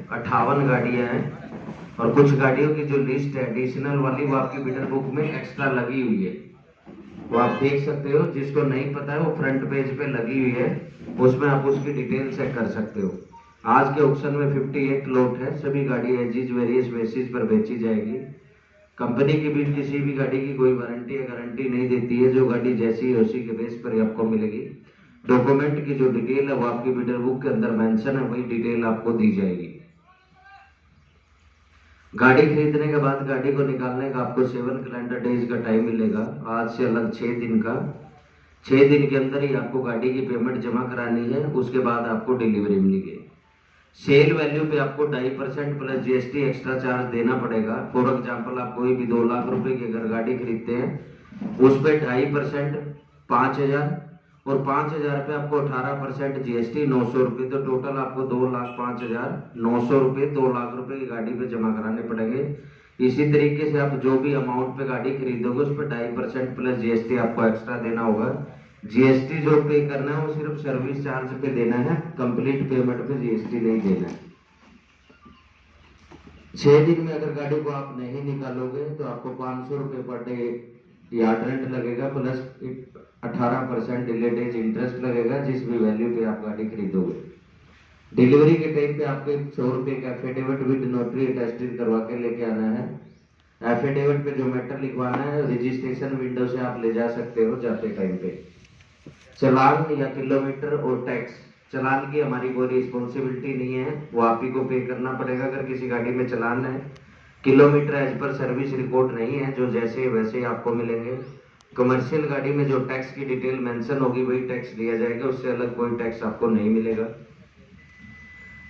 58 गाड़ियां हैं और कुछ गाड़ियों की जो लिस्ट है एडिशनल वाली वो आपकी बिडर बुक में एक्स्ट्रा लगी हुई है, वो आप देख सकते हो। जिसको नहीं पता है वो फ्रंट पेज पे लगी हुई है, उसमें आप उसकी डिटेल चेक कर सकते हो। आज के ऑक्शन में 58 लॉट है, सभी गाड़ी एजिज वेरियस बेसिस पर बेची जाएगी। कंपनी की भी किसी भी गाड़ी की कोई वारंटी या गारंटी नहीं देती है, जो गाड़ी जैसी है उसी के बेस पर आपको मिलेगी। डॉक्यूमेंट की जो डिटेल है वो आपकी बिडर बुक के अंदर मेंशन है, वही डिटेल आपको दी जाएगी। गाड़ी खरीदने के बाद गाड़ी को निकालने का आपको 7 कैलेंडर डेज का टाइम मिलेगा, आज से अलग 6 दिन का। 6 दिन के अंदर ही आपको गाड़ी की पेमेंट जमा करानी है, उसके बाद आपको डिलीवरी मिलेगी। सेल वैल्यू पे आपको 2.5% प्लस जीएसटी एक्स्ट्रा चार्ज देना पड़ेगा। फॉर एग्जाम्पल आप कोई भी 2 लाख रुपए की अगर गाड़ी खरीदते हैं उस पर 2.5% 5,000 और 5,000 पे आपको 18% जीएसटी 900 रुपये, तो टोटल आपको 2,05,900 रुपये 2 लाख रुपए की गाड़ी पे जमा कराने पड़ेंगे। इसी तरीके से आप जो भी अमाउंट पे गाड़ी खरीदोगे उस पर 2.5% प्लस जीएसटी आपको एक्स्ट्रा देना होगा। जीएसटी जो पे करना है वो सिर्फ सर्विस चार्ज पे देना है, कंप्लीट पेमेंट पे जीएसटी नहीं देना है। 6 दिन में अगर गाड़ी को आप नहीं निकालोगे तो आपको 500 रुपये पर डे यार्ड रेंट लगेगा, प्लस 18% डिलेडेज इंटरेस्ट लगेगा जिस भी वैल्यू पे आप गाड़ी खरीदोगे। डिलीवरी के टाइम पे आपको 100 रुपये का एफिडेविट विद नोटरी अटेस्टेड करवा के लेके आना है। एफिडेविट पे जो मैटर लिखवाना है रजिस्ट्रेशन विंडो से आप ले जा सकते हो जाते टाइम पे। चालान या किलोमीटर और टैक्स, चालान की हमारी कोई रिस्पॉन्सिबिलिटी नहीं है, वो आप ही को पे करना पड़ेगा अगर किसी गाड़ी में चालान है। किलोमीटर एज पर सर्विस रिकॉर्ड नहीं है, जो जैसे वैसे आपको मिलेंगे। कमर्शियल गाड़ी में जो टैक्स की डिटेल मेंशन होगी वही टैक्स लिया जाएगा, उससे अलग कोई टैक्स आपको नहीं मिलेगा।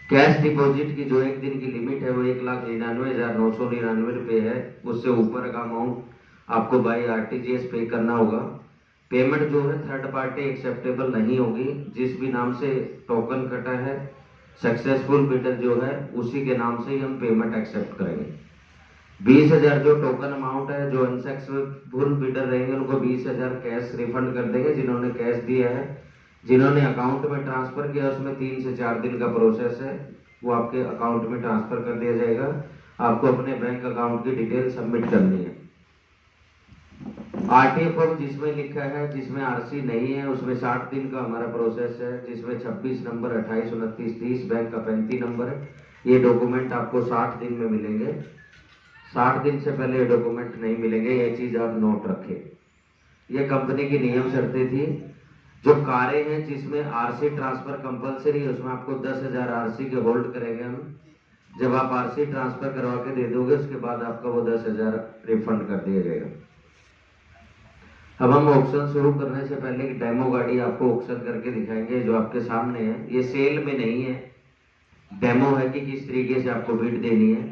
कैश डिपॉजिट की जो 1 दिन की लिमिट है वो 1,99,999 रुपये है, उससे ऊपर का अमाउंट आपको बाय आरटीजीएस पे करना होगा। पेमेंट जो है थर्ड पार्टी एक्सेप्टेबल नहीं होगी, जिस भी नाम से टोकन कटा है सक्सेसफुल बिडर जो है उसी के नाम से ही हम पेमेंट एक्सेप्ट करेंगे। 20,000 जो टोकन अमाउंट है, जो अनसक्सेसफुल बिडर रहेंगे उनको 20,000 कैश रिफंड कर देंगे। जिन्होंने कैश दिया है, जिन्होंने अकाउंट में ट्रांसफर किया उसमें 3 से 4 दिन का प्रोसेस है, वो आपके अकाउंट में ट्रांसफर कर दिया जाएगा। आपको अपने बैंक अकाउंट की डिटेल सबमिट करनी है। आरटीए फॉर्म जिसमें लिखा है, जिसमें आरसी नहीं है उसमें 60 दिन का हमारा प्रोसेस है, जिसमें 26 नंबर 28 29 30 बैंक का 35 नंबर है। ये डॉक्यूमेंट आपको 60 दिन में मिलेंगे, 60 दिन से पहले ये डॉक्यूमेंट नहीं मिलेंगे, ये चीज आप नोट रखें। ये कंपनी की नियम शर्तें थी। जो कारें हैं जिसमें आरसी ट्रांसफर कंपलसरी है उसमें आपको 10,000 आरसी के होल्ड करेंगे हम। जब आप आरसी ट्रांसफर करवा के दे दोगे उसके बाद आपका वो 10,000 रिफंड कर दिया जाएगा। अब हम ऑक्शन शुरू करने से पहले एक डेमो गाड़ी आपको ऑक्शन करके दिखाएंगे जो आपके सामने है। ये सेल में नहीं है, डेमो है कि किस तरीके से आपको बिड देनी है।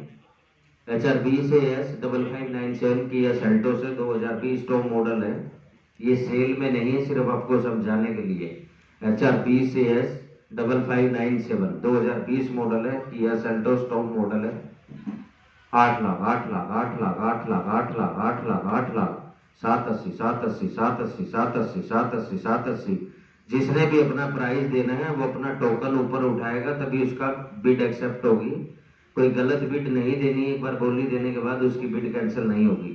HR20AS 5597 की या सेल्टो से 2020 टॉप मॉडल है, ये सेल में नहीं है, सिर्फ आपको समझाने के लिए। HR20AS 5597 2020 मॉडल है, किया सेल्टोस टॉप मॉडल है। 8 लाख 8 लाख 8 लाख 8 लाख 8 लाख 8 लाख 8 लाख 780 780 780 780 780 780। जिसने भी अपना प्राइस देना है वो अपना टोकन ऊपर उठाएगा तभी उसका बिड एक्सेप्ट होगी। कोई गलत बिड नहीं देनी, एक बार बोली देने के बाद उसकी बिड कैंसिल नहीं होगी।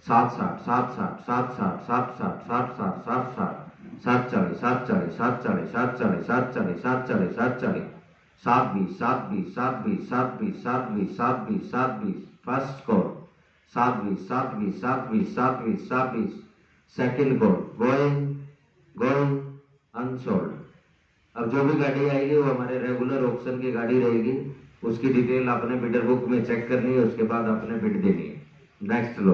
760 760 760 760 760 760 740 740 740 740 740 740 740 720 720 720 720 720 720 720 first score 720 720 720 720 720 second code going going unsold. अब जो भी गाड़ी आएगी वो हमारे रेगुलर ऑप्शन की गाड़ी रहेगी, उसकी डिटेल आपने बिडर बुक में चेक करनी है, उसके बाद आपने बिड देनी है। नेक्स्ट लो।